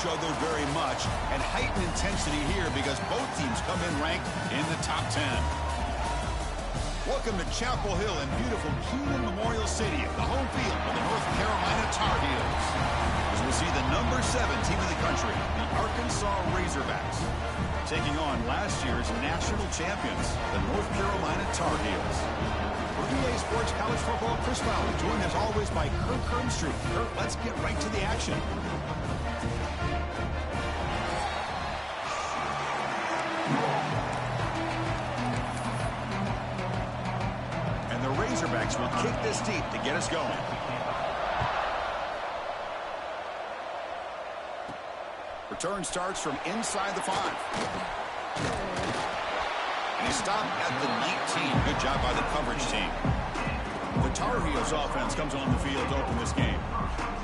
each other very much, and heightened intensity here because both teams come in ranked in the top 10. Welcome to Chapel Hill in beautiful Keenan Memorial Stadium, the home field of the North Carolina Tar Heels. As we see the number 7 team in the country, the Arkansas Razorbacks, taking on last year's national champions, the North Carolina Tar Heels. For EA Sports College Football, Chris Fowler, joined as always by Kirk Hermstreet. Kirk, let's get right to the action. And the Razorbacks will kick this deep to get us going. Return starts from inside the 5. And he stopped at the 19. Good job by the coverage team. The Tar Heels offense comes on the field to open this game.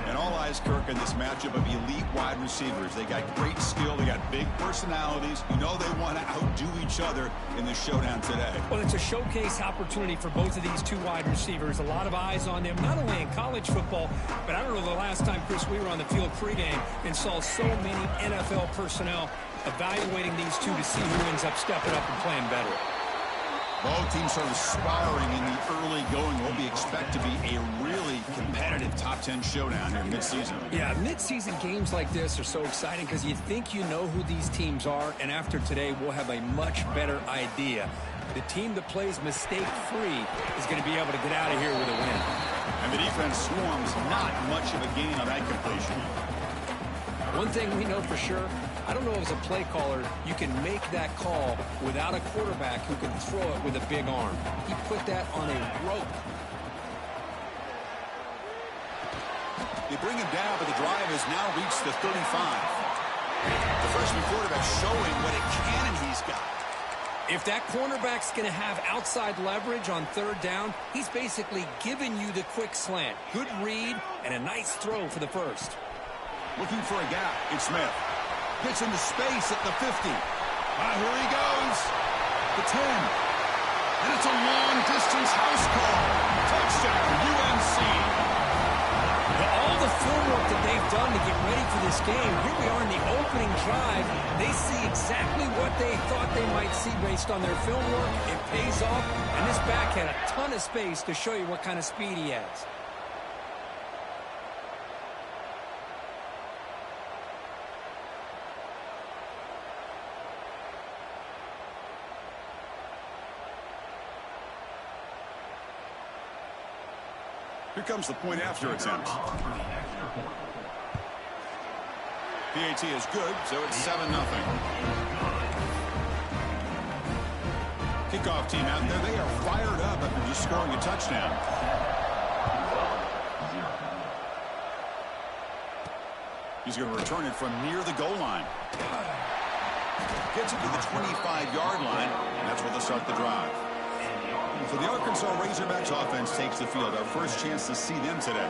And all eyes, Kirk, in this matchup of elite wide receivers. They got great skill. They got big personalities. You know they want to outdo each other in the showdown today. Well, it's a showcase opportunity for both of these two wide receivers. A lot of eyes on them, not only in college football, but I don't know the last time, Chris, we were on the field pregame and saw so many NFL personnel evaluating these two to see who ends up stepping up and playing better. Both teams sort of sparring in the early going. What we expect to be a really competitive top 10 showdown here mid-season. Yeah, mid-season games like this are so exciting because you think you know who these teams are, and after today we'll have a much better idea. The team that plays mistake-free is going to be able to get out of here with a win. And the defense swarms not much of a gain on that completion. One thing we know for sure, I don't know as a play caller, you can make that call without a quarterback who can throw it with a big arm. He put that on a rope. They bring him down, but the drive has now reached the 35. The freshman quarterback showing what a cannon he's got. If that cornerback's going to have outside leverage on 3rd down, he's basically giving you the quick slant. Good read and a nice throw for the first. Looking for a gap. It's Smith. Gets into space at the 50. Here he goes. The 10. And it's a long-distance house call. Touchdown, UNC. Well, all the film work that they've done to get ready for this game, here we are in the opening drive. They see exactly what they thought they might see based on their film work. It pays off, and this back had a ton of space to show you what kind of speed he has. Here comes the point after attempt. PAT is good, so it's 7-0. Kickoff team out there, they are fired up after just scoring a touchdown. He's going to return it from near the goal line. Gets it to the 25-yard line, and that's where they'll start the drive. So the Arkansas Razorbacks offense takes the field. Our first chance to see them today.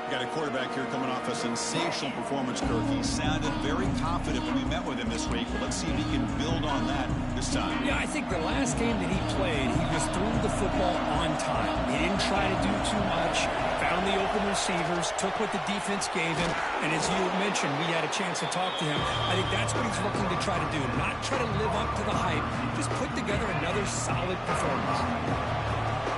We got a quarterback here coming off a sensational performance, Kirk. He sounded very confident when we met with him this week. But let's see if he can build on that this time. Yeah, I think the last game that he played, he just threw the football on time. He didn't try to do too much. Found the open receivers, took what the defense gave him. And as you mentioned, we had a chance to talk to him. I think that's what he's looking to try to do. Not try to live up to the hype. Just put together another solid performance.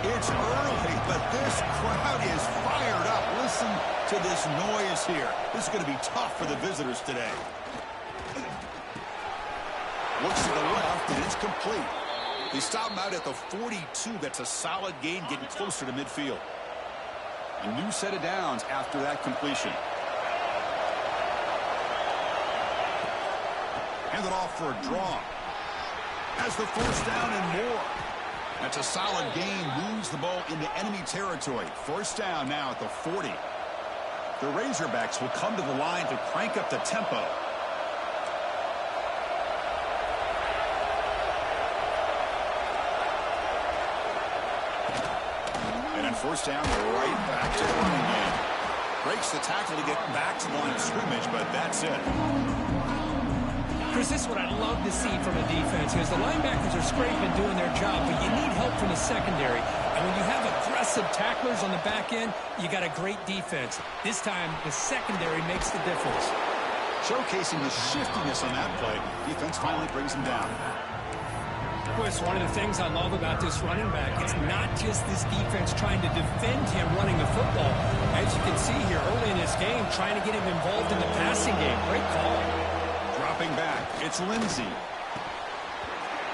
It's early, but this crowd is fired up. Listen to this noise here. This is going to be tough for the visitors today. Looks to the left, and it's complete. They stop him out at the 42. That's a solid gain, getting closer to midfield. A new set of downs after that completion. Handed off for a draw. Has the first down and more. That's a solid gain. Moves the ball into enemy territory. First down now at the 40. The Razorbacks will come to the line to crank up the tempo. And then first down, right back to the running game. Breaks the tackle to get back to the line of scrimmage, but that's it. Chris, this is what I love to see from a defense, because the linebackers are scraping, doing their job, but you need help from the secondary. And when you have aggressive tacklers on the back end, you got a great defense. This time, the secondary makes the difference. Showcasing the shiftiness on that play. Defense finally brings him down. It's one of the things I love about this running back. It's not just this defense trying to defend him running the football. As you can see here early in this game, trying to get him involved in the passing game. Great call. Dropping back, it's Lindsey.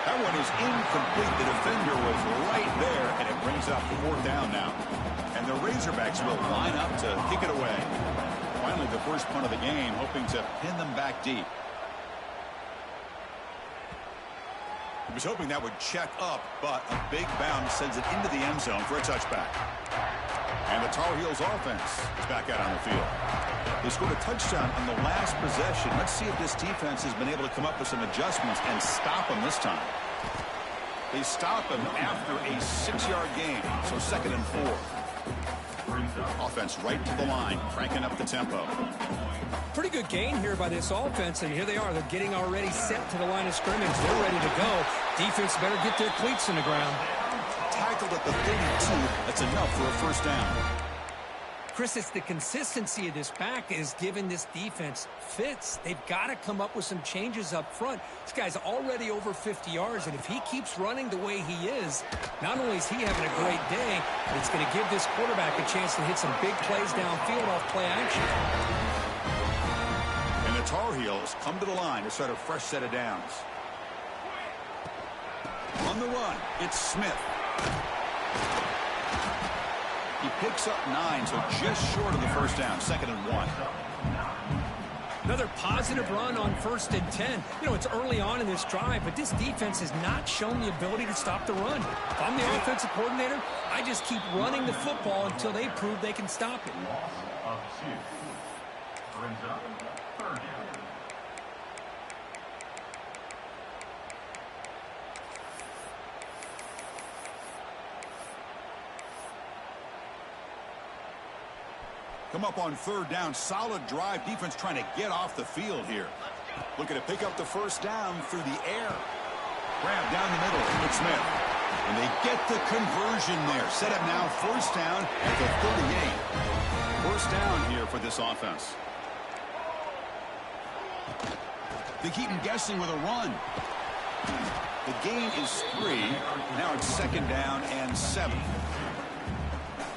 That one is incomplete. The defender was right there, and it brings up 4th down now. And the Razorbacks will line up to kick it away. Finally, the first punt of the game, hoping to pin them back deep. He was hoping that would check up, but a big bounce sends it into the end zone for a touchback. And the Tar Heels offense is back out on the field. They scored a touchdown on the last possession. Let's see if this defense has been able to come up with some adjustments and stop them this time. They stop him after a 6-yard gain, so 2nd and 4. Offense right to the line, cranking up the tempo. Pretty good gain here by this offense, and here they are. They're getting already set to the line of scrimmage. They're ready to go. Defense better get their cleats in the ground. Tackled at the 32. That's enough for a first down. Chris, it's the consistency of this back is giving this defense fits. They've got to come up with some changes up front. This guy's already over 50 yards, and if he keeps running the way he is, not only is he having a great day, but it's going to give this quarterback a chance to hit some big plays downfield off play action. And the Tar Heels come to the line to start a fresh set of downs. On the run, it's Smith. He picks up 9, so just short of the first down, 2nd and 1. Another positive run on 1st and 10. You know, it's early on in this drive, but this defense has not shown the ability to stop the run. If I'm the offensive coordinator, I just keep running the football until they prove they can stop it. Come up on 3rd down. Solid drive. Defense trying to get off the field here. Looking to pick up the first down through the air. Grab down the middle. It's Smith. And they get the conversion there. Set up now 1st down at the 38. 1st down here for this offense. They keep him guessing with a run. The gain is 3. Now it's 2nd down and 7.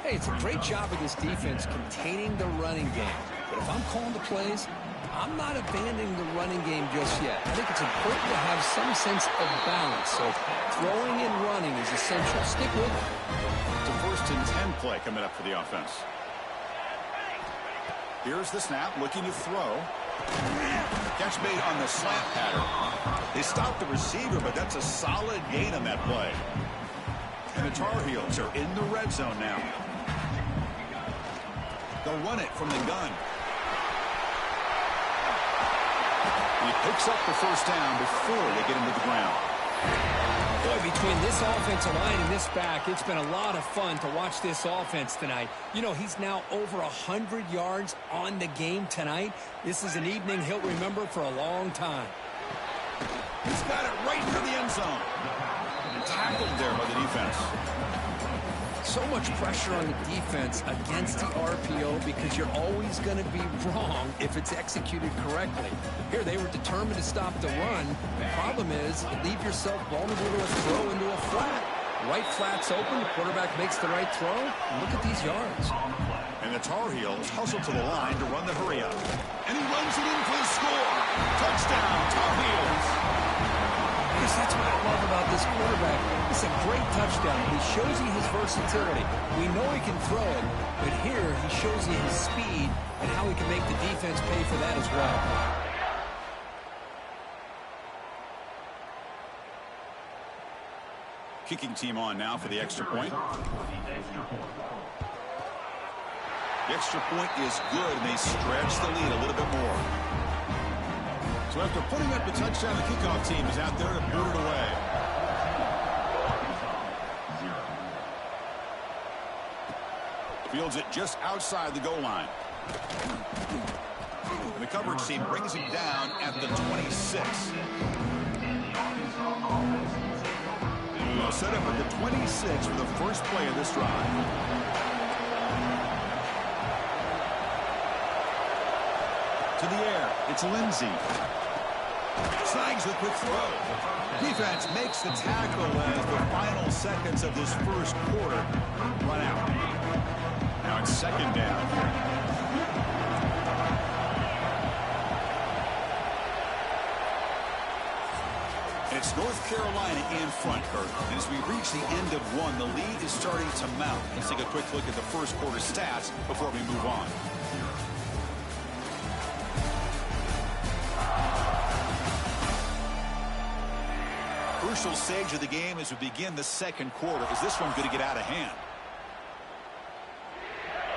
Hey, it's a great job of this defense containing the running game. But if I'm calling the plays, I'm not abandoning the running game just yet. I think it's important to have some sense of balance. So throwing and running is essential. Stick with it. It's a 1st and 10 play coming up for the offense. Here's the snap, looking to throw. Catch made on the slant pattern. They stopped the receiver, but that's a solid gain on that play. And the Tar Heels are in the red zone now. They'll run it from the gun. He picks up the first down before they get him to the ground. Boy, between this offensive line and this back, it's been a lot of fun to watch this offense tonight. You know, he's now over 100 yards on the game tonight. This is an evening he'll remember for a long time. He's got it right near the end zone. Tackled there by the defense. So much pressure on the defense against the RPO because you're always going to be wrong if it's executed correctly. Here, they were determined to stop the run. The problem is you leave yourself vulnerable to a throw into a flat. Right flat's open. The quarterback makes the right throw. Look at these yards. And the Tar Heels hustle to the line to run the hurry up. And he runs it in for the score. Touchdown, Tar Heels. That's what I love about this quarterback. It's a great touchdown. He shows you his versatility. We know he can throw it, but here he shows you his speed and how he can make the defense pay for that as well. Kicking team on now for the extra point. The extra point is good, and they stretch the lead a little bit more. So after putting up the touchdown, the kickoff team is out there to boot it away. Fields it just outside the goal line. And the coverage team brings him down at the 26. Well, set up at the 26 for the first play of this drive. To the air. It's Lindsey. Snags the quick throw. Defense makes the tackle as the final seconds of this first quarter run out. Now it's second down. It's North Carolina in front, Kurt. And as we reach the end of one, the lead is starting to mount. Let's take a quick look at the first quarter stats before we move on. Crucial stage of the game as we begin the second quarter. Is this one going to get out of hand?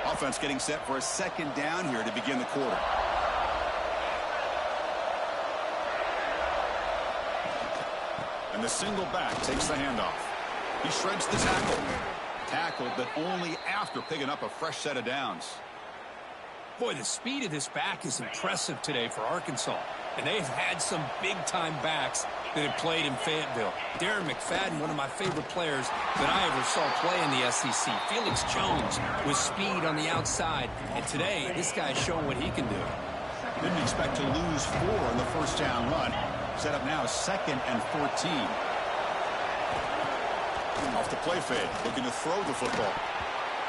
Offense getting set for a second down here to begin the quarter. And the single back takes the handoff. He shreds the tackle. Tackled, but only after picking up a fresh set of downs. Boy, the speed of this back is impressive today for Arkansas. And they've had some big-time backs that have played in Fayetteville. Darren McFadden, one of my favorite players that I ever saw play in the SEC. Felix Jones with speed on the outside. And today, this guy's showing what he can do. Didn't expect to lose 4 on the first down run. Set up now 2nd and 14. Off the play fade, looking to throw the football.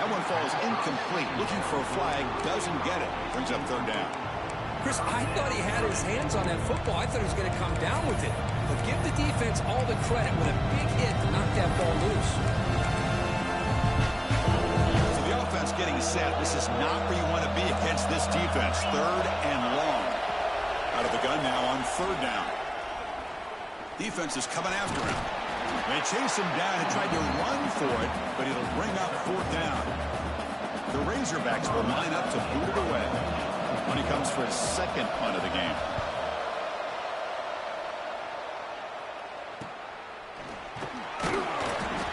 That one falls incomplete. Looking for a flag, doesn't get it. Brings up third down. Chris, I thought he had his hands on that football. I thought he was going to come down with it. But give the defense all the credit with a big hit to knock that ball loose. So the offense getting set. This is not where you want to be against this defense. Third and long. Out of the gun now on third down. Defense is coming after him. They chase him down and tried to run for it, but it'll bring up fourth down. The Razorbacks will line up to boot it away. When he comes for his second punt of the game.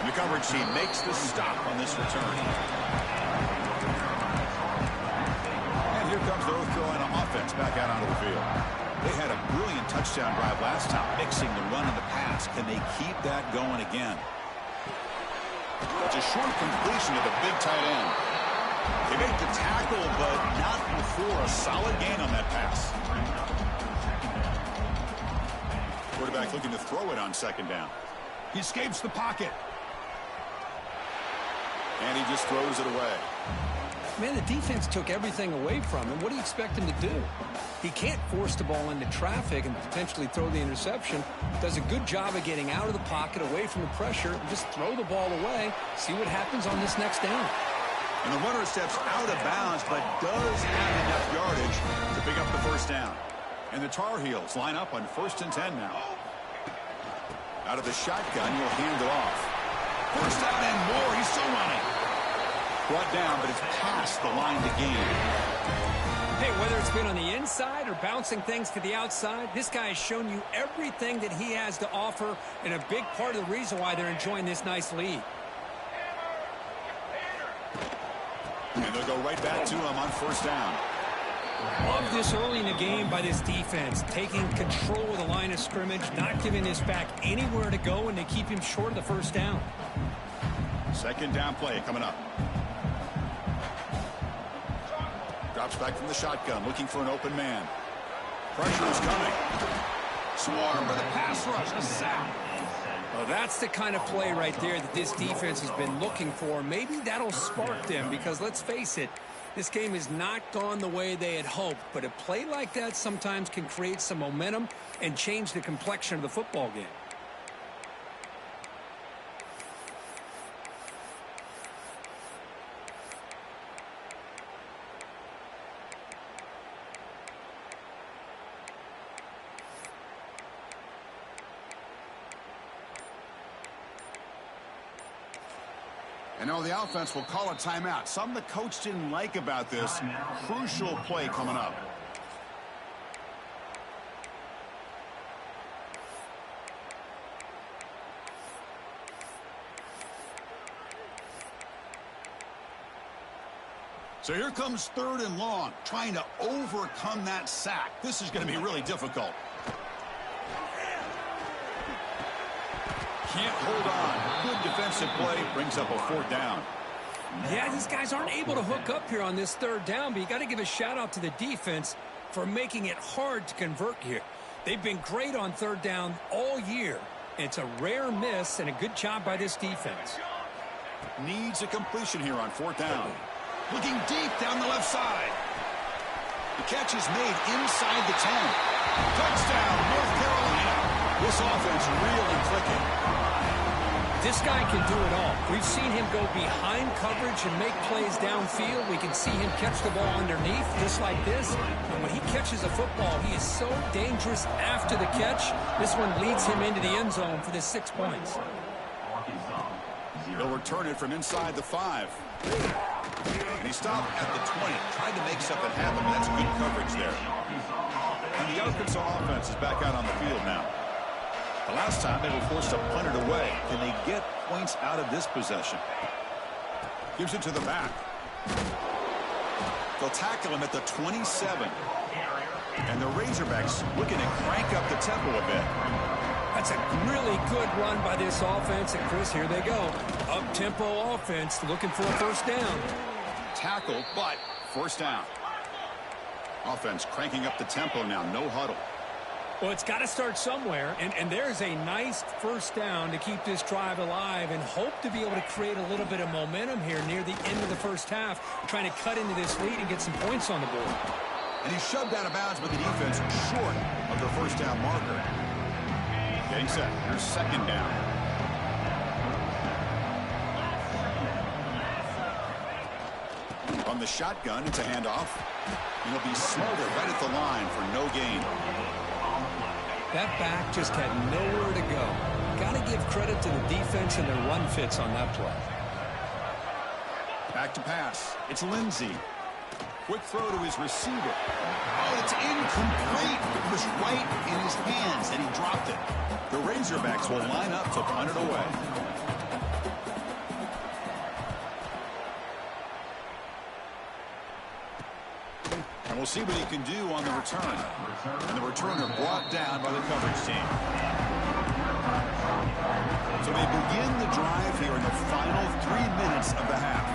And the coverage team makes the stop on this return. And here comes the North Carolina offense back out onto the field. They had a brilliant touchdown drive last time, mixing the run and the pass. Can they keep that going again? It's a short completion to the big tight end. They make the tackle, but not before a solid gain on that pass. Quarterback looking to throw it on second down. He escapes the pocket. And he just throws it away. Man, the defense took everything away from him. What do you expect him to do? He can't force the ball into traffic and potentially throw the interception. Does a good job of getting out of the pocket, away from the pressure, and just throw the ball away. See what happens on this next down. And the runner steps out of bounds, but does have enough yardage to pick up the first down. And the Tar Heels line up on 1st and 10 now. Out of the shotgun, you'll hand it off. First down and more. He's still running. Brought down, but it's past the line to gain. Hey, whether it's been on the inside or bouncing things to the outside, this guy has shown you everything that he has to offer, and a big part of the reason why they're enjoying this nice lead. And they'll go right back to him on first down. Love this early in the game by this defense, taking control of the line of scrimmage, not giving this back anywhere to go, and they keep him short of the first down. Second down play coming up. Drops back from the shotgun, looking for an open man. Pressure is coming. Swarm with a pass rush, a sack. Well, that's the kind of play right there that this defense has been looking for. Maybe that'll spark them because, let's face it, this game has not gone the way they had hoped. But a play like that sometimes can create some momentum and change the complexion of the football game. And now the offense will call a timeout. Something the coach didn't like about this. Crucial play coming up. So here comes third and long, trying to overcome that sack. This is going to be really difficult. Can't hold on. Good defensive play. Brings up a fourth down. Yeah, these guys aren't able to hook up here on this third down, but you got to give a shout out to the defense. for making it hard to convert here. They've been great on third down all year. It's a rare miss and a good job by this defense. Needs a completion here on fourth down. Looking deep down the left side. The catch is made inside the 10. Touchdown, North Carolina. This offense really clicking. This guy can do it all. We've seen him go behind coverage and make plays downfield. We can see him catch the ball underneath just like this. And when he catches a football, he is so dangerous after the catch. This one leads him into the end zone for the 6 points. He'll return it from inside the 5. And he stopped at the 20. Tried to make something happen, but that's good coverage there. And the Arkansas offense is back out on the field now. The last time they were forced to punt it away. Can they get points out of this possession? Gives it to the back. They'll tackle him at the 27. And the Razorbacks looking to crank up the tempo a bit. That's a really good run by this offense. And, Chris, here they go. Up-tempo offense looking for a first down. Tackle, but first down. Offense cranking up the tempo now. No huddle. Well, it's got to start somewhere, and there's a nice first down to keep this drive alive and hope to be able to create a little bit of momentum here near the end of the first half, trying to cut into this lead and get some points on the board. And he's shoved out of bounds with the defense short of the first down marker. Getting set. Here's second down. On the shotgun, it's a handoff. And he'll be smothered right at the line for no gain. That back just had nowhere to go. Got to give credit to the defense and their run fits on that play. Back to pass. It's Lindsey. Quick throw to his receiver. Oh, it's incomplete. It was right in his hands, and he dropped it. The Razorbacks will line up to punt it away. And we'll see what he can do on the return. And the returner brought down by the coverage team. So they begin the drive here in the final 3 minutes of the half.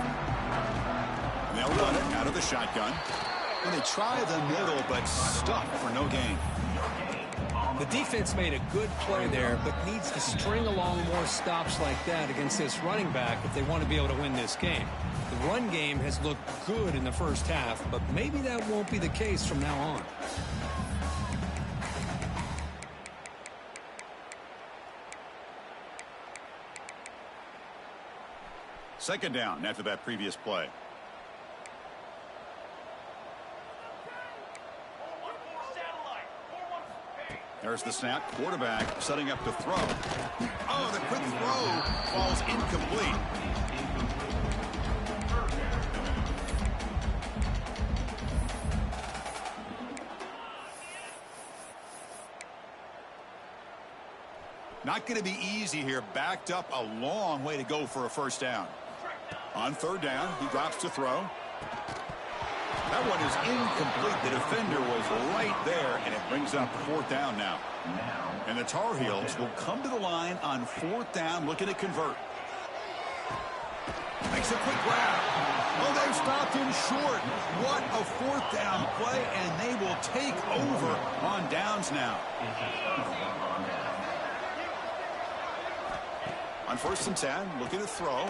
And they'll run it out of the shotgun. And they try the middle, but stuck for no gain. The defense made a good play there, but needs to string along more stops like that against this running back if they want to be able to win this game. The run game has looked good in the first half, but maybe that won't be the case from now on. Second down after that previous play. There's the snap. Quarterback setting up to throw. Oh, the quick throw falls incomplete. Not going to be easy here. Backed up a long way to go for a first down. On third down, he drops to throw. That one is incomplete. The defender was right there, and it brings up fourth down now. And the Tar Heels will come to the line on fourth down, looking to convert. Makes a quick grab. Oh, they've stopped him short. What a fourth down play, and they will take over on downs now. On first and 10, looking to throw.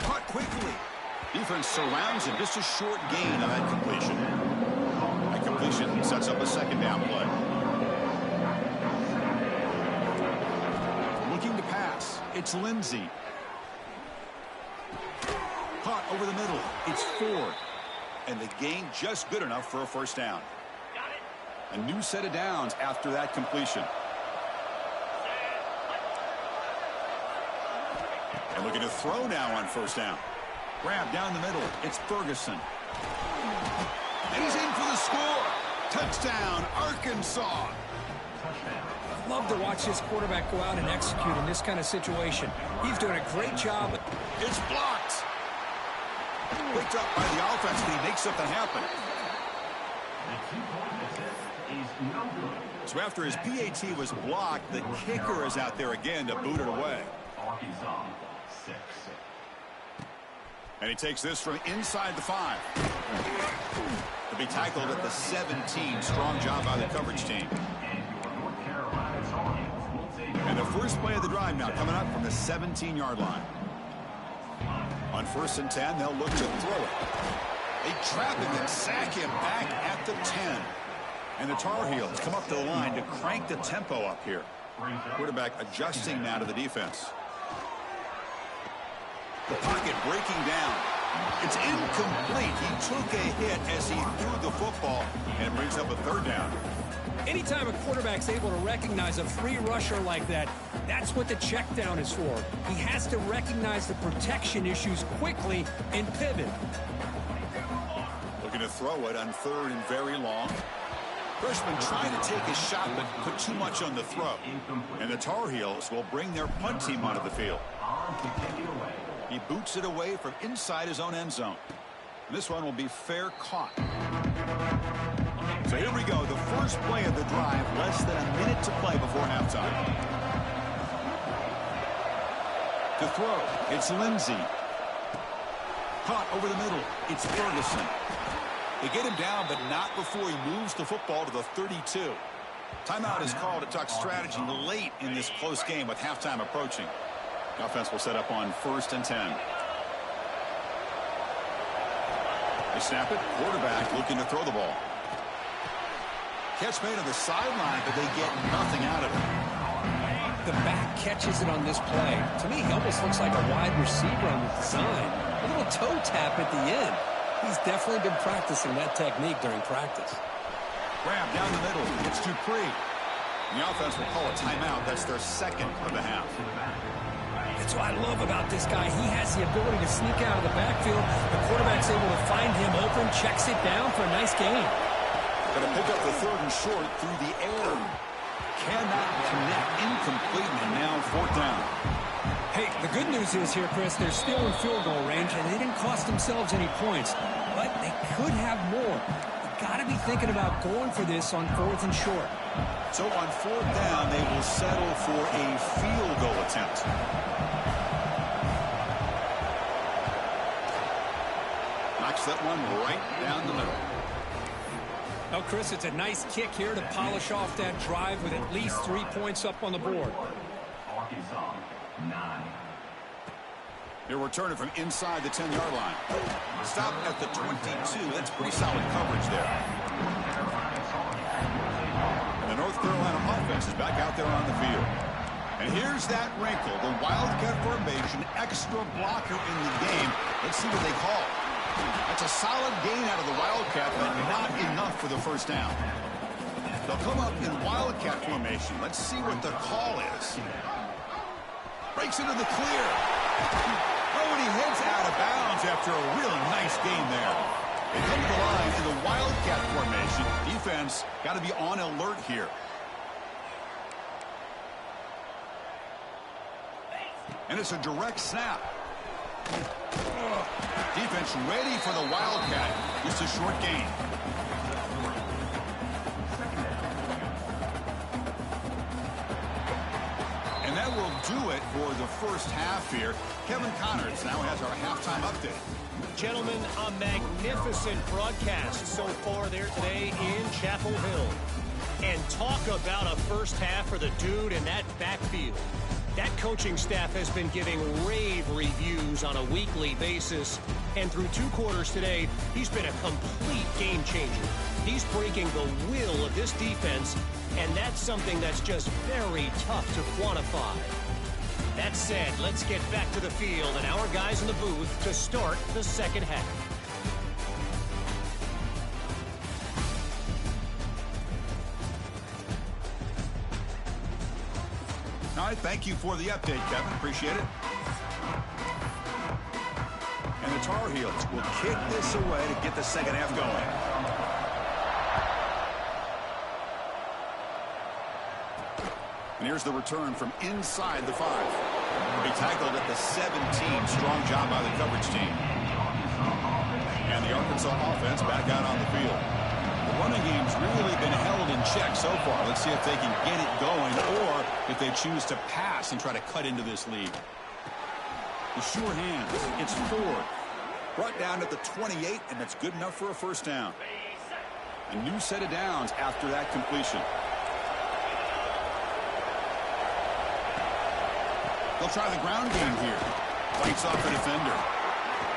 Caught quickly. Defense surrounds him. Just a short gain on that completion. That completion sets up a second down play. Looking to pass. It's Lindsey. Caught over the middle. It's Ford. And the gain just good enough for a first down. A new set of downs after that completion. And looking to throw now on first down. Grab down the middle. It's Ferguson. And he's in for the score. Touchdown, Arkansas. I'd love to watch this quarterback go out and execute in this kind of situation. He's doing a great job. It's blocked. Picked up by the offense, and he makes something happen. So after his PAT was blocked, the kicker is out there again to boot it away. And he takes this from inside the 5. The Be tackled at the 17. Strong job by the coverage team. And the first play of the drive now coming up from the 17-yard line. On 1st and 10, they'll look to throw it. They trap him and sack him back at the 10. And the Tar Heels come up to the line to crank the tempo up here. Quarterback adjusting now to the defense. The pocket breaking down. It's incomplete. He took a hit as he threw the football, and it brings up a 3rd down. Anytime a quarterback's able to recognize a free rusher like that, that's what the check down is for. He has to recognize the protection issues quickly and pivot. Looking to throw it on 3rd and very long. Freshman trying to take a shot, but put too much on the throw. And the Tar Heels will bring their punt team onto the field. He boots it away from inside his own end zone. And this one will be fair caught. So here we go, the first play of the drive, less than a minute to play before halftime. To throw, it's Lindsey. Caught over the middle, it's Ferguson. They get him down, but not before he moves the football to the 32. Timeout is called to talk strategy late in this close game with halftime approaching. The offense will set up on 1st and 10. They snap it. Quarterback looking to throw the ball. Catch made on the sideline, but they get nothing out of it. The back catches it on this play. To me, he almost looks like a wide receiver on the design. A little toe tap at the end. He's definitely been practicing that technique during practice. Grab down the middle. It's Dupree. The offense will call a timeout. That's their 2nd of the half. That's what I love about this guy. He has the ability to sneak out of the backfield. The quarterback's able to find him open, checks it down for a nice gain. Going to pick up the 3rd and short through the air. Cannot connect. Incomplete, and now 4th down. Hey, the good news is here, Chris, they're still in field goal range, and they didn't cost themselves any points. But they could have more. You've got to be thinking about going for this on 4th and short. So on 4th down, they will settle for a field goal attempt. Knocks that one right down the middle. Well, Chris, it's a nice kick here to polish off that drive with at least 3 points up on the board. They're returning from inside the 10-yard line. Stop at the 22. That's pretty solid coverage there. And the North Carolina offense is back out there on the field. And here's that wrinkle, the Wildcat formation, extra blocker in the game. Let's see what they call. That's a solid gain out of the Wildcat, but not enough for the 1st down. They'll come up in Wildcat formation. Let's see what the call is. Breaks into the clear. Oh, and he heads out of bounds after a real nice game there. They come to the line in the Wildcat formation. Defense got to be on alert here. And it's a direct snap. Defense ready for the Wildcat. Just a short gain. And that will do it for the first half here. Kevin Connors now has our halftime update. Gentlemen, a magnificent broadcast so far there today in Chapel Hill. And talk about a first half for the dude in that backfield. That coaching staff has been giving rave reviews on a weekly basis. And through 2 quarters today, he's been a complete game changer. He's breaking the will of this defense, and that's something that's just very tough to quantify. That said, let's get back to the field and our guys in the booth to start the second half. All right, thank you for the update, Kevin. Appreciate it. And the Tar Heels will kick this away to get the second half going. And here's the return from inside the 5. He tackled at the 17. Strong job by the coverage team. And the Arkansas offense back out on the field. The running game's really been held in check so far. Let's see if they can get it going or if they choose to pass and try to cut into this lead. The sure hands. It's Ford. Brought down at the 28, and that's good enough for a first down. A new set of downs after that completion. They'll try the ground game here. Fights off the defender.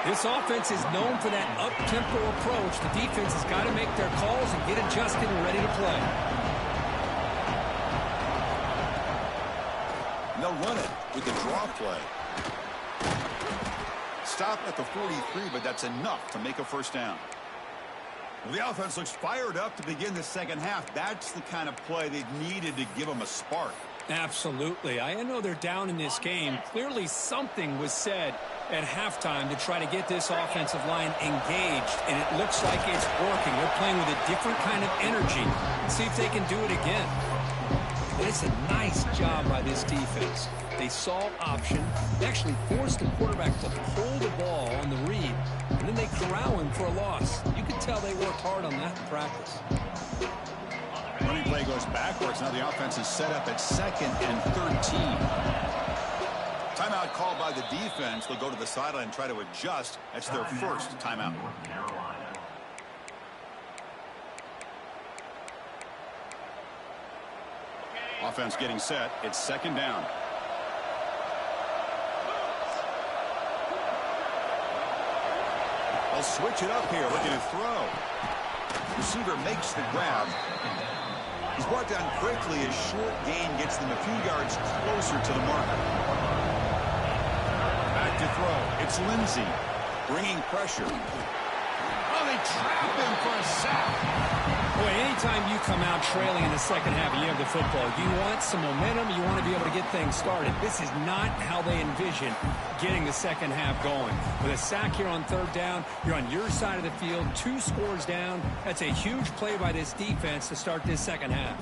This offense is known for that up-tempo approach. The defense has got to make their calls and get adjusted and ready to play. And they'll run it with the draw play. Stop at the 43, but that's enough to make a first down. Well, the offense looks fired up to begin the second half. That's the kind of play they've needed to give them a spark. Absolutely. I know they're down in this game. Clearly something was said at halftime to try to get this offensive line engaged, and it looks like it's working. They're playing with a different kind of energy. Let's see if they can do it again. And it's a nice job by this defense. They saw option. They actually forced the quarterback to pull the ball on the read, and then they corral him for a loss. You can tell they worked hard on that in practice. Running play goes backwards. Now the offense is set up at 2nd and 13. Timeout called by the defense. They'll go to the sideline and try to adjust. That's their first timeout. Offense getting set. It's 2nd down. They'll switch it up here. Looking to throw. Receiver makes the grab. He's brought down quickly. His short gain gets them a few yards closer to the marker. Back to throw. It's Lindsey bringing pressure. Oh, they trap him for a sack. Boy, anytime you come out trailing in the second half and you have the football, you want some momentum. You want to be able to get things started. This is not how they envision getting the second half going. With a sack here on 3rd down, you're on your side of the field, 2 scores down. That's a huge play by this defense to start this second half.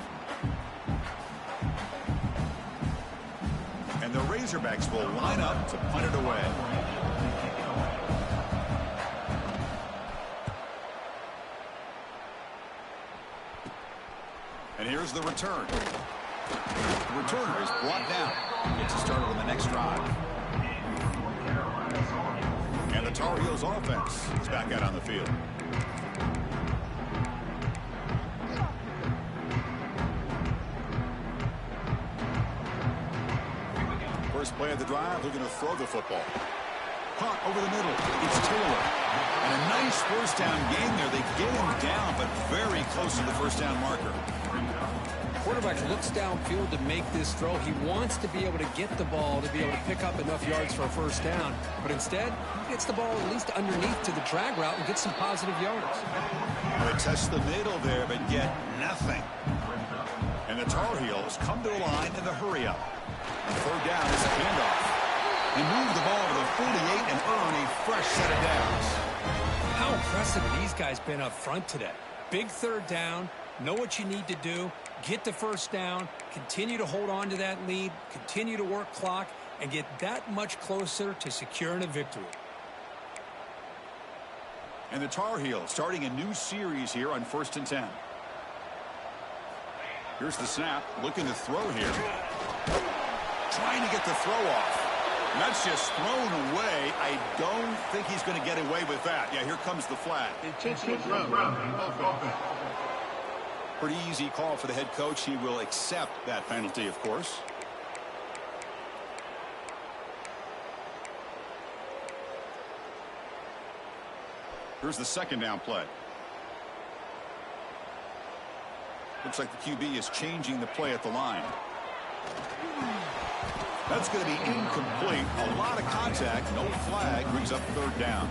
And the Razorbacks will line up to punt it away. And here's the return. The returner is brought down. Gets us started on the next drive. And the Tar Heels offense is back out on the field. First play of the drive, they're going to throw the football. Punt over the middle. It's Taylor. And a nice first down gain there. They get him down, but very close to the first down marker. Quarterback looks downfield to make this throw. He wants to be able to get the ball to be able to pick up enough yards for a first down. But instead, he gets the ball at least underneath to the drag route and gets some positive yards. They test the middle there, but get nothing. And the Tar Heels come to the line in the hurry-up. And 3rd down is a handoff. They move the ball to the 48 and earn a fresh set of downs. How impressive have these guys been up front today? Big 3rd down. Know what you need to do. Get the first down. Continue to hold on to that lead. Continue to work clock. And get that much closer to securing a victory. And the Tar Heels starting a new series here on 1st and 10. Here's the snap. Looking to throw here. Trying to get the throw off. And that's just thrown away. I don't think he's going to get away with that. Yeah, here comes the flag. Pretty easy call for the head coach. He will accept that penalty, of course. Here's the 2nd down play. Looks like the QB is changing the play at the line. That's going to be incomplete. A lot of contact. No flag. Brings up 3rd down.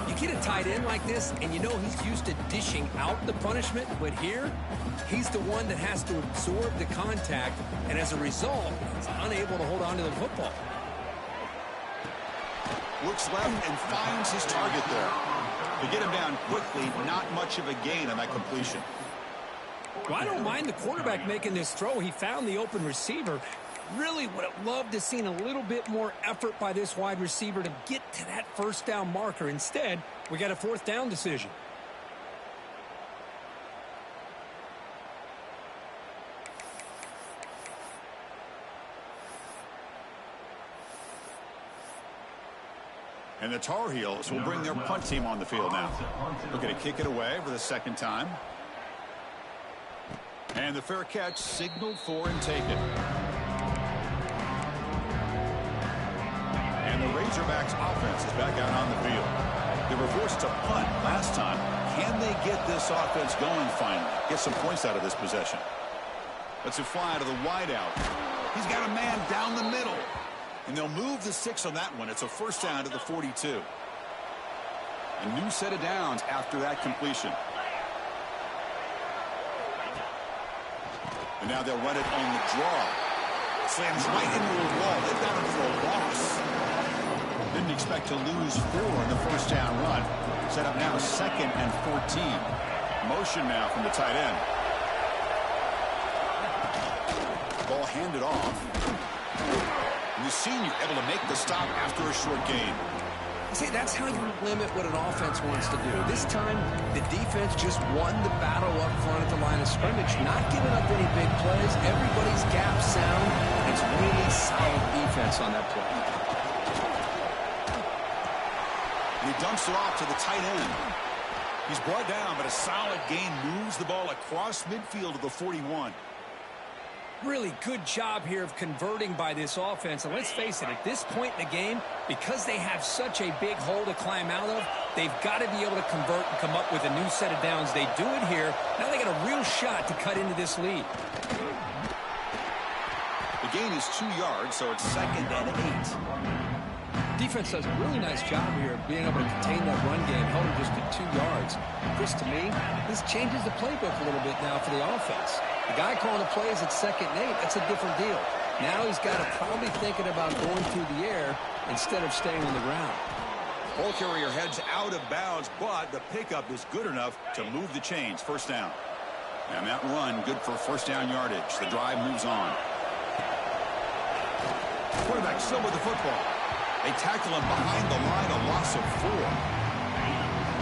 You get a tight end like this, and you know he's used to dishing out the punishment, but here, he's the one that has to absorb the contact, and as a result, he's unable to hold on to the football. Looks left and finds his target there. To get him down quickly, not much of a gain on that completion. Well, I don't mind the quarterback making this throw. He found the open receiver. Really would have loved to have seen a little bit more effort by this wide receiver to get to that first down marker. Instead, we got a 4th down decision. And the Tar Heels will bring their punt team on the field now. Looking to kick it away for the 2nd time. And the fair catch signaled for and taken. And the Razorbacks offense is back out on the field. They were forced to punt last time. Can they get this offense going finally? Get some points out of this possession. Let's fly to the wideout. He's got a man down the middle. And they'll move the 6 on that one. It's a first down to the 42. A new set of downs after that completion. And now they'll run it on the draw. Slams right into the wall. They've got him for a loss. Didn't expect to lose 4 in the first down run. Set up now 2nd and 14. Motion now from the tight end. Ball handed off. And the senior able to make the stop after a short gain. See, that's how you limit what an offense wants to do. This time, the defense just won the battle up front at the line of scrimmage, not giving up any big plays. Everybody's gap sound. It's really solid defense on that play. And he dumps it off to the tight end. He's brought down, but a solid gain moves the ball across midfield to the 41. Really good job here of converting by this offense. And let's face it, at this point in the game, because they have such a big hole to climb out of, they've got to be able to convert and come up with a new set of downs. They do it here. Now they got a real shot to cut into this lead. The gain is 2 yards, so it's 2nd and 8. Defense does a really nice job here of being able to contain that run game, held him just to 2 yards. Chris, to me, this changes the playbook a little bit now for the offense. The guy calling the plays at 2nd and 8, that's a different deal. Now he's got to probably thinking about going through the air instead of staying on the ground. Ball carrier heads out of bounds, but the pickup is good enough to move the chains. First down. And that run, good for first down yardage. The drive moves on. Quarterback still with the football. They tackle him behind the line, a loss of 4.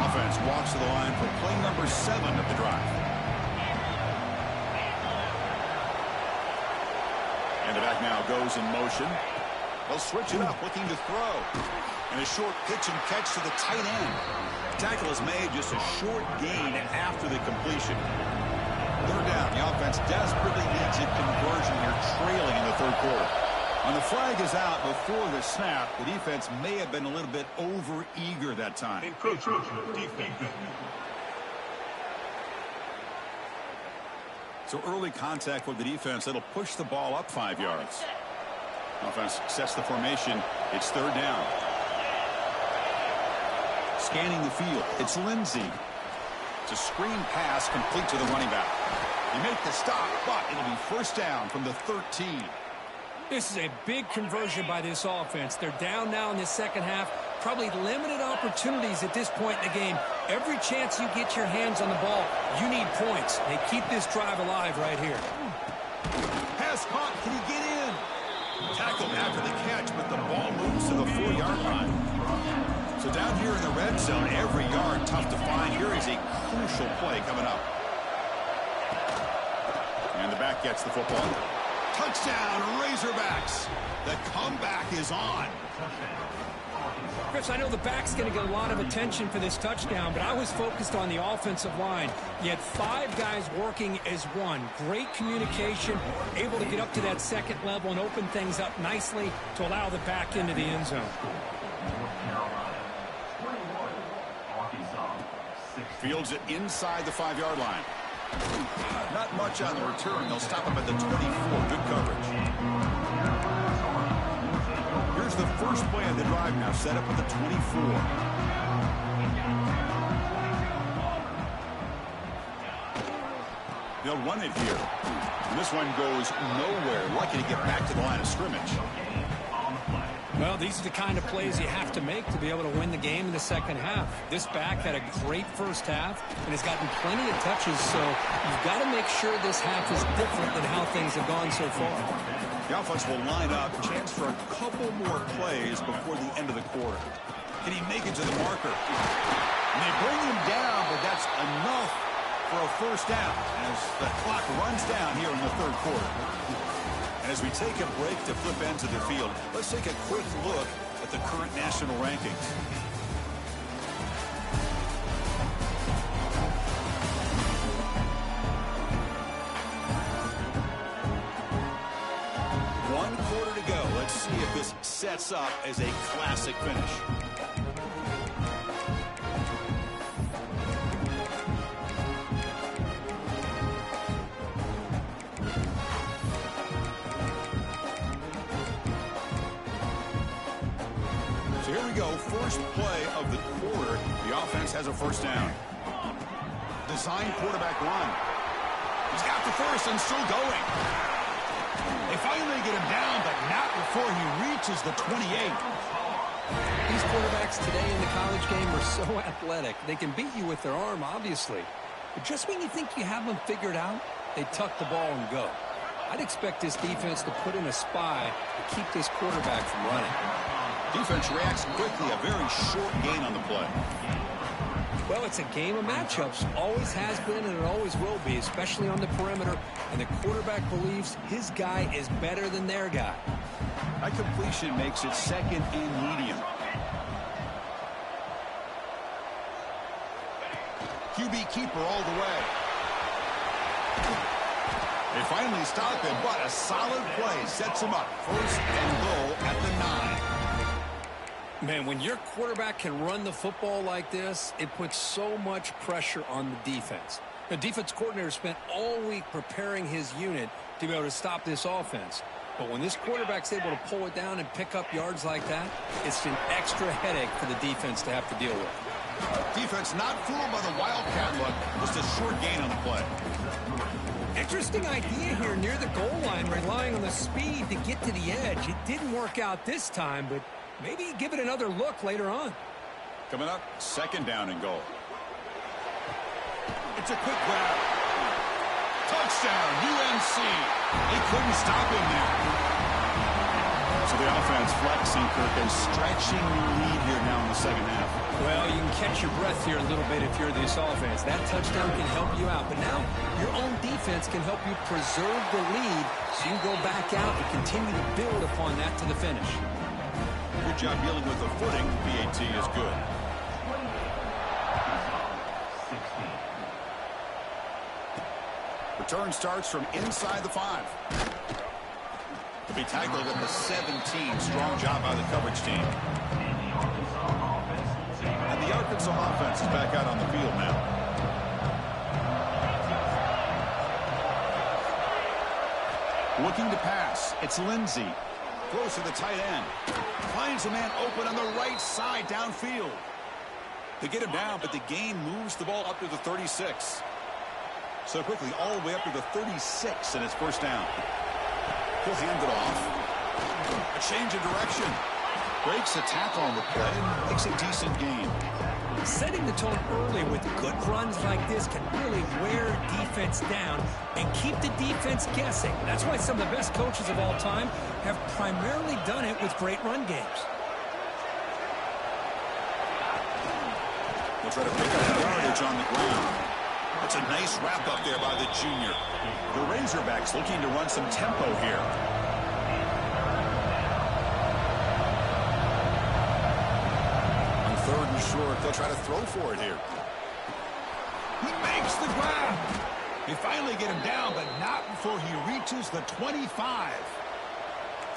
Offense walks to the line for play number 7 of the drive. And the back now goes in motion. They'll switch it up, looking to throw. And a short pitch and catch to the tight end. Tackle is made, just a short gain after the completion. 3rd down. The offense desperately needs a conversion here, trailing in the 3rd quarter. When the flag is out before the snap, the defense may have been a little bit over-eager that time. So early contact with the defense, that'll push the ball up 5 yards. Offense sets the formation. It's 3rd down. Scanning the field. It's Lindsey. It's a screen pass complete to the running back. He make the stop, but it'll be first down from the 13. This is a big conversion by this offense. They're down now in the second half. Probably limited opportunities at this point in the game. Every chance you get your hands on the ball, you need points. They keep this drive alive right here. Pass caught. Can he get in? Tackled after the catch, but the ball moves to the 4-yard line. So down here in the red zone, every yard tough to find. Here is a crucial play coming up. And the back gets the football. Touchdown, Razorbacks. The comeback is on. Chris, I know the back's going to get a lot of attention for this touchdown, but I was focused on the offensive line. You had 5 guys working as one. Great communication, able to get up to that 2nd level and open things up nicely to allow the back into the end zone. Fields it inside the 5-yard line. Not much on the return. They'll stop him at the 24. Good coverage. Here's the first play of the drive now, set up at the 24. They'll run it here. And this one goes nowhere. Lucky to get back to the line of scrimmage. Well, these are the kind of plays you have to make to be able to win the game in the second half. This back had a great first half and has gotten plenty of touches, so you've got to make sure this half is different than how things have gone so far. The offense will line up, chance for a couple more plays before the end of the quarter. Can he make it to the marker? And they bring him down, but that's enough for a first down as the clock runs down here in the 3rd quarter. And as we take a break to flip ends of the field, let's take a quick look at the current national rankings. this sets up as a classic finish. So here we go, first play of the quarter. The offense has a first down. Design quarterback run. He's got the first and still going. They finally get him down, but not before he reaches the 28. These quarterbacks today in the college game are so athletic. They can beat you with their arm, obviously. But just when you think you have them figured out, they tuck the ball and go. I'd expect this defense to put in a spy to keep this quarterback from running. Defense reacts quickly, a very short gain on the play. Well, it's a game of matchups. Always has been and it always will be, especially on the perimeter. And the quarterback believes his guy is better than their guy. That completion makes it second and medium. QB keeper all the way. They finally stop him, but a solid play sets him up. First and goal at the 9. Man, when your quarterback can run the football like this, it puts so much pressure on the defense. The defense coordinator spent all week preparing his unit to be able to stop this offense. But when this quarterback's able to pull it down and pick up yards like that, it's an extra headache for the defense to have to deal with. Defense not fooled by the Wildcat look. Just a short gain on the play. Interesting idea here near the goal line, relying on the speed to get to the edge. It didn't work out this time, but maybe give it another look later on. Coming up, second down and goal. It's a quick grab. Touchdown, UNC. They couldn't stop him there. So the offense flexing, Kirk, and stretching your lead here now in the second half. Well, you can catch your breath here a little bit if you're this offense. That touchdown can help you out. But now your own defense can help you preserve the lead so you can go back out and continue to build upon that to the finish. Good job dealing with the footing. PAT is good. Return starts from inside the 5. To be tackled at the 17. Strong job by the coverage team. And the Arkansas offense is back out on the field now. Looking to pass. It's Lindsey. Throws to the tight end. Finds a man open on the right side downfield. They get him down, but the gain moves the ball up to the 36. So quickly, all the way up to the 36, and it's first down. He'll hand it off. A change of direction. Breaks a tackle on the play and makes a decent gain. Setting the tone early with good runs like this can really wear defense down and keep the defense guessing. That's why some of the best coaches of all time have primarily done it with great run games. They'll try to pick up yardage on the ground. That's a nice wrap up there by the junior. The Razorbacks looking to run some tempo here. On third and short, they'll try to throw for it here. He makes the grab. They finally get him down, but not before he reaches the 25.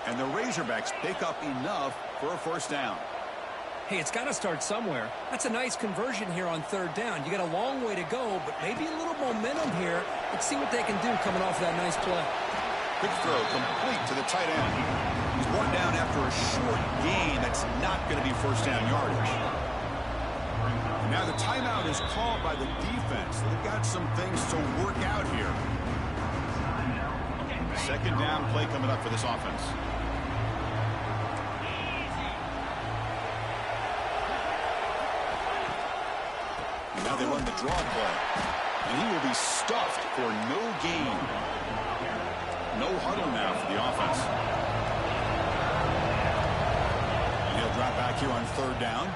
And the Razorbacks pick up enough for a first down. Hey, it's got to start somewhere. That's a nice conversion here on third down. You got a long way to go, but maybe a little momentum here. Let's see what they can do coming off that nice play. Quick throw complete to the tight end. He's brought down after a short gain. That's not going to be first down yardage. And now the timeout is called by the defense. They've got some things to work out here. Second down play coming up for this offense. Now they run the draw play. And he will be stuffed for no gain. No huddle now for the offense. And he'll drop back here on third down.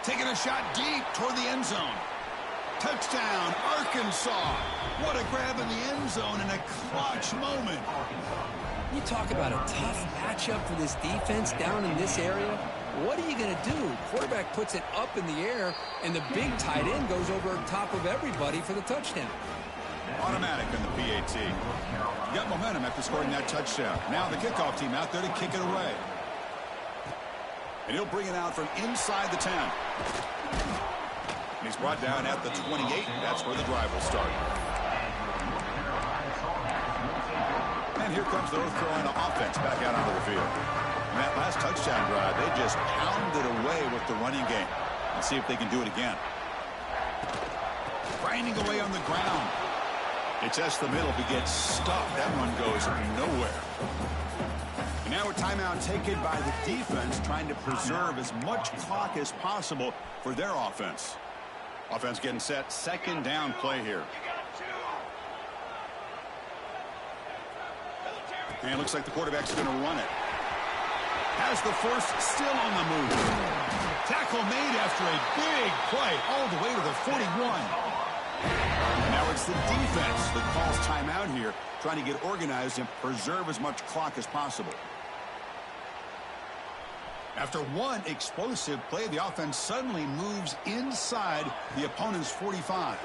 Taking a shot deep toward the end zone. Touchdown, Arkansas. What a grab in the end zone in a clutch moment. You talk about a tough matchup for this defense down in this area. What are you going to do? Quarterback puts it up in the air, and the big tight end goes over top of everybody for the touchdown. Automatic in the PAT. You got momentum after scoring that touchdown. Now the kickoff team out there to kick it away. And he'll bring it out from inside the 10. And he's brought down at the 28. That's where the drive will start. And here comes the North Carolina offense back out onto the field. And that last touchdown drive, they just pounded away with the running game. Let's see if they can do it again. Grinding away on the ground. It tests the middle. If he gets stuck, that one goes nowhere. And now a timeout taken by the defense, trying to preserve as much clock as possible for their offense. Offense getting set. Second down play here. And it looks like the quarterback's going to run it. Has the force still on the move. Tackle made after a big play all the way to the 41. Now it's the defense that calls timeout here, trying to get organized and preserve as much clock as possible. After one explosive play, the offense suddenly moves inside the opponent's 45.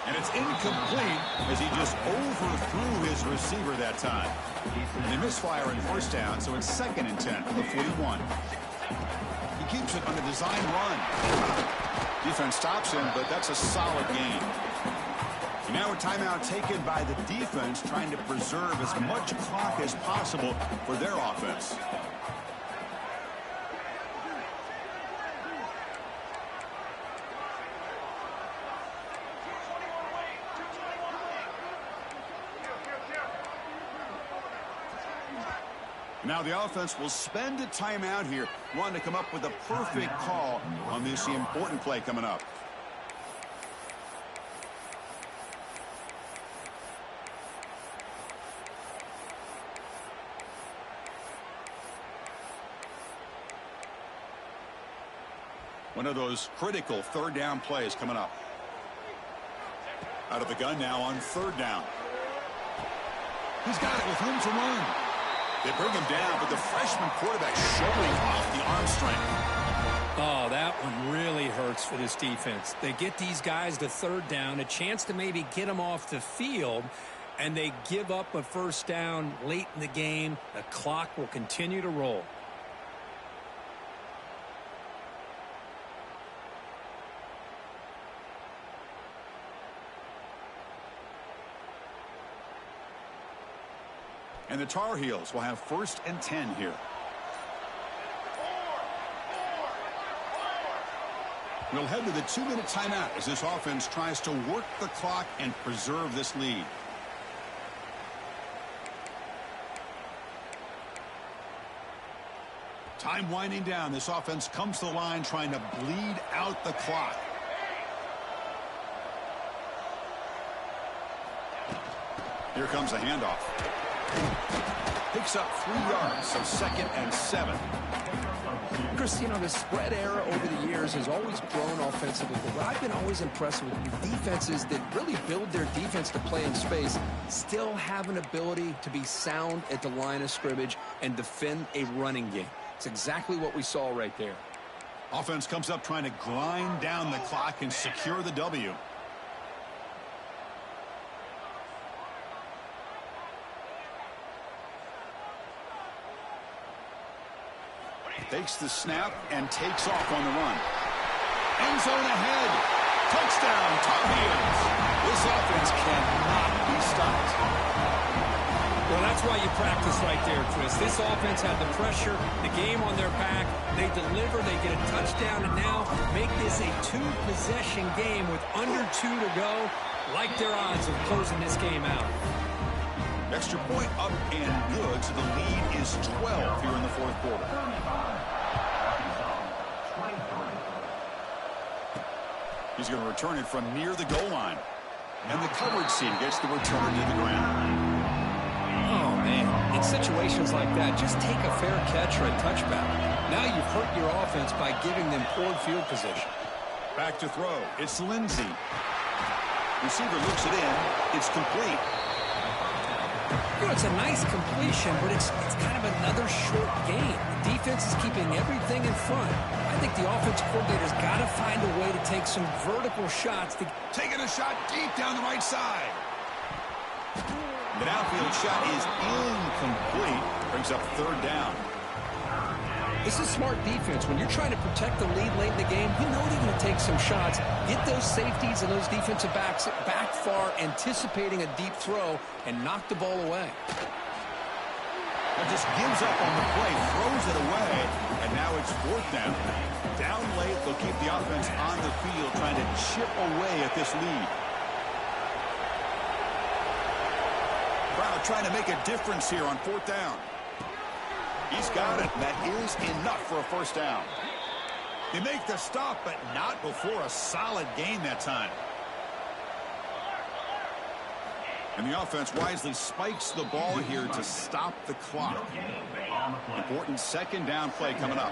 And it's incomplete as he just overthrew his receiver that time. And they misfire on first down, so it's 2nd and 10 from the 41. He keeps it on a design run. Defense stops him, but that's a solid gain. And now a timeout taken by the defense, trying to preserve as much clock as possible for their offense. Now the offense will spend a timeout here, wanting to come up with a perfect call on this important play coming up. One of those critical third down plays coming up. Out of the gun now on 3rd down. He's got it with room to run. They bring him down, but the freshman quarterback showing off the arm strength. Oh, that one really hurts for this defense. They get these guys to 3rd down, a chance to maybe get them off the field, and they give up a first down late in the game. The clock will continue to roll. And the Tar Heels will have 1st and 10 here. We'll head to the 2-minute timeout as this offense tries to work the clock and preserve this lead. Time winding down. This offense comes to the line trying to bleed out the clock. Here comes the handoff. Picks up 3 yards, so 2nd and 7. Chris, you know, the spread era over the years has always grown offensively, but what I've been always impressed with defenses that really build their defense to play in space still have an ability to be sound at the line of scrimmage and defend a running game. It's exactly what we saw right there. Offense comes up trying to grind down the clock and secure the W. Takes the snap and takes off on the run. End zone ahead. Touchdown, Tar Heels. This offense cannot be stopped. Well, that's why you practice right there, Chris. This offense had the pressure, the game on their back. They deliver, they get a touchdown, and now make this a 2-possession game with under 2 to go. Like their odds of closing this game out. Extra point up and good, so the lead is 12 here in the 4th quarter. He's going to return it from near the goal line. And the coverage team gets the return to the ground. Oh, man. In situations like that, just take a fair catch or a touchback. Now you've hurt your offense by giving them poor field position. Back to throw. It's Lindsey. Receiver looks it in. It's complete. You know, it's a nice completion, but it's kind of another short game. The defense is keeping everything in front. I think the offensive coordinator's got to find a way to take some vertical shots. Taking a shot deep down the right side. The downfield shot is incomplete. Brings up third down. This is smart defense. When you're trying to protect the lead late in the game, you know you're going to take some shots, get those safeties and those defensive backs back far, anticipating a deep throw, and knock the ball away. It just gives up on the play, throws it away, and now it's fourth down. Down late, they'll keep the offense on the field, trying to chip away at this lead. Crowd trying to make a difference here on fourth down. He's got it. That is enough for a first down. They make the stop, but not before a solid gain that time. And the offense wisely spikes the ball here to stop the clock. Important second down play coming up.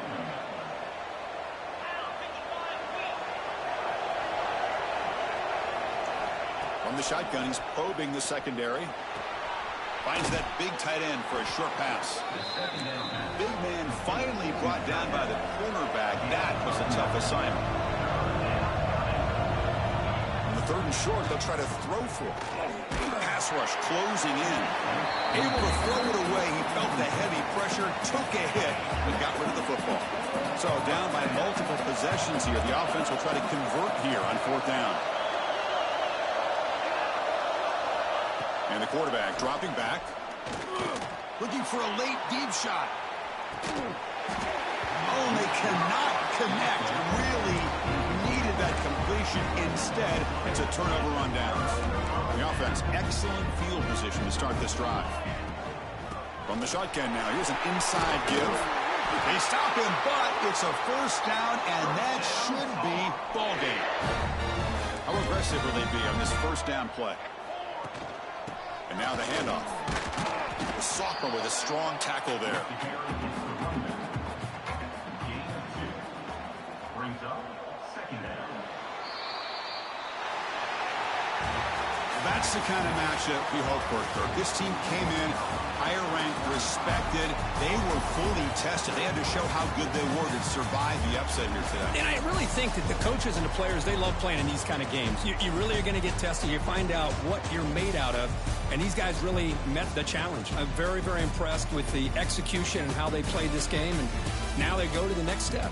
From the shotgun, he's probing the secondary. Finds that big tight end for a short pass. Big man finally brought down by the cornerback. That was a tough assignment. On the third and short, they'll try to throw for it. Pass rush closing in. Able to throw it away. He felt the heavy pressure, took a hit, and got rid of the football. So down by multiple possessions here. The offense will try to convert here on fourth down. And the quarterback dropping back. Looking for a late deep shot. Oh, and they cannot connect. Really needed that completion. Instead, it's a turnover on downs. The offense, excellent field position to start this drive. From the shotgun now, here's an inside give. They stop him, but it's a first down, and that should be ball game. How aggressive will they be on this first down play? And now the handoff. The sophomore with a strong tackle there. Brings up second down. That's the kind of matchup we hope for, Kirk. This team came in higher ranked, respected. They were fully tested. They had to show how good they were to survive the upset here today. And I really think that the coaches and the players, they love playing in these kind of games. You really are going to get tested. You find out what you're made out of. And these guys really met the challenge. I'm very, very impressed with the execution and how they played this game. And now they go to the next step.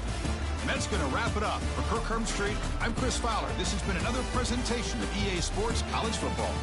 And that's going to wrap it up. For Kirk Hermstreet, I'm Chris Fowler. This has been another presentation of EA Sports College Football.